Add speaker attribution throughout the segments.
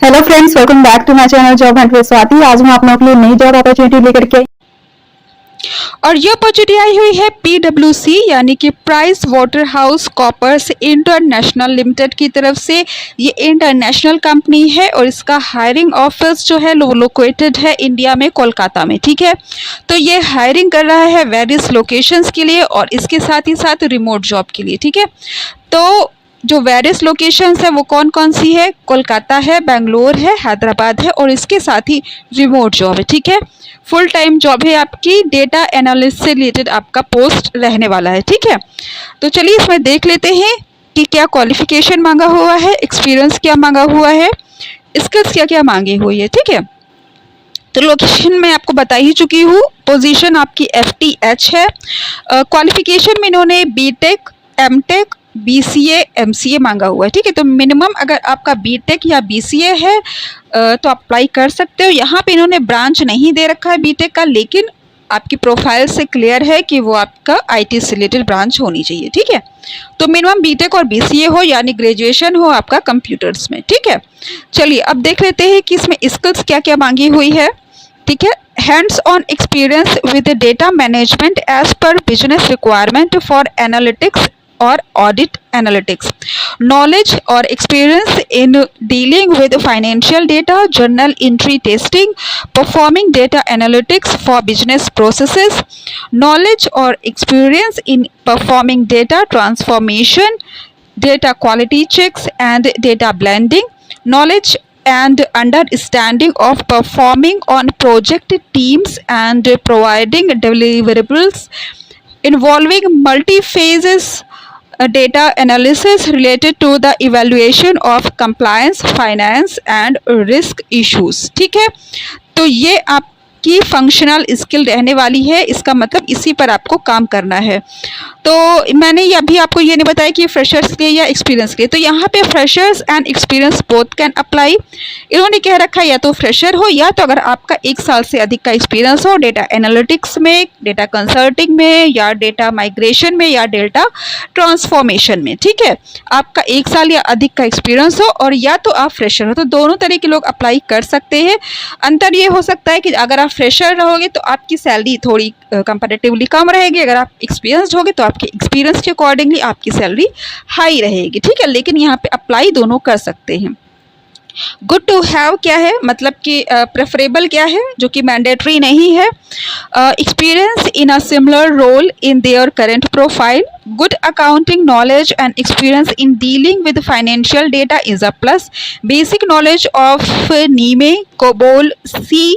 Speaker 1: Hello friends, welcome back to my channel job hunt with Swati. आज मैं आप लोगों के लिए नई जॉब अपॉर्चुनिटी लेकर के
Speaker 2: और ये अपॉर्चुनिटी आई हुई है PwC यानी कि PricewaterhouseCoopers International Limited की तरफ से। ये इंटरनेशनल कंपनी है और इसका हायरिंग ऑफिस जो है लोकेटेड है इंडिया में, कोलकाता में। ठीक है, तो ये हायरिंग कर रहा है वेरियस लोकेशंस के लिए और इसके साथ ही साथ रिमोट जॉब के लिए। ठीक है, तो जो वेरियस लोकेशंस है वो कौन कौन सी है? कोलकाता है, बेंगलोर है, हैदराबाद है और इसके साथ ही रिमोट जॉब है। ठीक है, फुल टाइम जॉब है आपकी, डेटा एनालिस्ट से रिलेटेड आपका पोस्ट रहने वाला है। ठीक है, तो चलिए इसमें देख लेते हैं कि क्या क्वालिफिकेशन मांगा हुआ है, एक्सपीरियंस क्या मांगा हुआ है, स्किल्स क्या क्या मांगी हुई है। ठीक है, तो लोकेशन मैं आपको बता ही चुकी हूँ। पोजीशन आपकी FTH है। क्वालिफिकेशन में इन्होंने BTech, MTech, BCA, MCA मांगा हुआ है। ठीक है, तो मिनिमम अगर आपका BTech या BCA है तो अप्लाई कर सकते हो। यहाँ पे इन्होंने ब्रांच नहीं दे रखा है BTech का, लेकिन आपकी प्रोफाइल से क्लियर है कि वो आपका IT से रिलेटेड ब्रांच होनी चाहिए। ठीक है, तो मिनिमम BTech और BCA हो यानी ग्रेजुएशन हो आपका कंप्यूटर्स में। ठीक है, चलिए अब देख लेते हैं कि इसमें स्किल्स क्या क्या मांगी हुई है। ठीक है, hands on experience with data management as per business requirement for analytics और audit analytics, knowledge or experience in dealing with financial data, journal entry testing, performing data analytics for business processes, knowledge or experience in performing data transformation, data quality checks and data blending, knowledge and understanding of performing on project teams and providing deliverables involving multi-phases data analysis related to the evaluation of compliance, finance and risk issues। ठीक है, तो ये आपकी functional skill रहने वाली है, इसका मतलब इसी पर आपको काम करना है। तो मैंने ये अभी आपको ये नहीं बताया कि फ्रेशर्स के या एक्सपीरियंस के, तो यहाँ पे freshers and experience both can apply. इन्होंने कह रखा है या तो फ्रेशर हो या तो अगर आपका 1 साल से अधिक का एक्सपीरियंस हो डेटा एनालिटिक्स में, डेटा कंसल्टिंग में या डेटा माइग्रेशन में या डेटा ट्रांसफॉर्मेशन में। ठीक है, आपका 1 साल या अधिक का एक्सपीरियंस हो और या तो आप फ्रेशर हो, तो दोनों तरह के लोग अप्लाई कर सकते हैं। अंतर ये हो सकता है कि अगर आप फ्रेशर रहोगे तो आपकी सैलरी थोड़ी कंपैरेटिवली कम रहेगी, अगर आप एक्सपीरियंस्ड होगे तो आपके एक्सपीरियंस के अकॉर्डिंगली आपकी सैलरी हाई रहेगी। ठीक है, लेकिन यहाँ पे अप्लाई दोनों कर सकते हैं। गुड टू हैव क्या है, मतलब कि प्रेफरेबल क्या है, जो कि मैंडेटरी नहीं है। Experience in a similar role in their current profile, good accounting knowledge and experience in dealing with financial data is a plus, basic knowledge of nime, COBOL, C/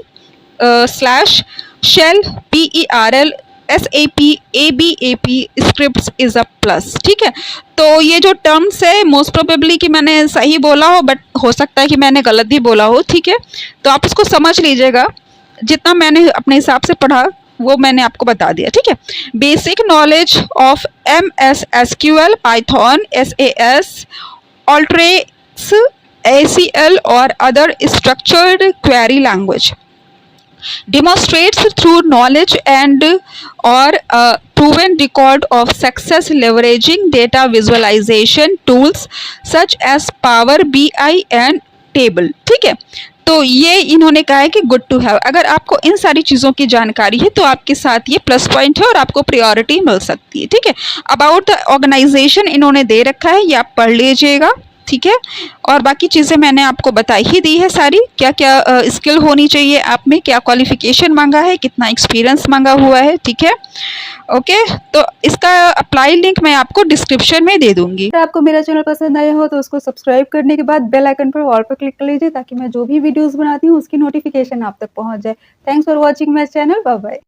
Speaker 2: shell, PERL, SAP, ABAP scripts is a plus. ठीक है, तो ये जो terms है most probably कि मैंने सही बोला हो, बट हो सकता है कि मैंने गलत भी बोला हो। ठीक है, तो आप इसको समझ लीजिएगा, जितना मैंने अपने हिसाब से पढ़ा वो मैंने आपको बता दिया। ठीक है, basic knowledge of MS SQL, Python, SAS, ऑल्ट्रेक्स, ACL और other structured query language, demonstrates through knowledge and or a proven record of success leveraging data visualization tools such as Power BI and Table। ठीक है, तो ये इन्होंने कहा है कि good to have, अगर आपको इन सारी चीज़ों की जानकारी है तो आपके साथ ये प्लस पॉइंट है और आपको प्रायोरिटी मिल सकती है। ठीक है, अबाउट द ऑर्गेनाइजेशन इन्होंने दे रखा है, ये आप पढ़ लीजिएगा। ठीक है, और बाकी चीज़ें मैंने आपको बताई ही दी है सारी, क्या क्या स्किल होनी चाहिए आप में, क्या क्वालिफिकेशन मांगा है, कितना एक्सपीरियंस मांगा हुआ है। ठीक है, ओके, तो इसका अप्लाई लिंक मैं आपको डिस्क्रिप्शन में दे दूंगी।
Speaker 1: अगर आपको मेरा चैनल पसंद आया हो तो उसको सब्सक्राइब करने के बाद बेल आइकन पर ऑल पर क्लिक कर लीजिए ताकि मैं जो भी वीडियोस बनाती हूँ उसकी नोटिफिकेशन आप तक पहुँच जाए। Thanks for watching my channel, bye bye.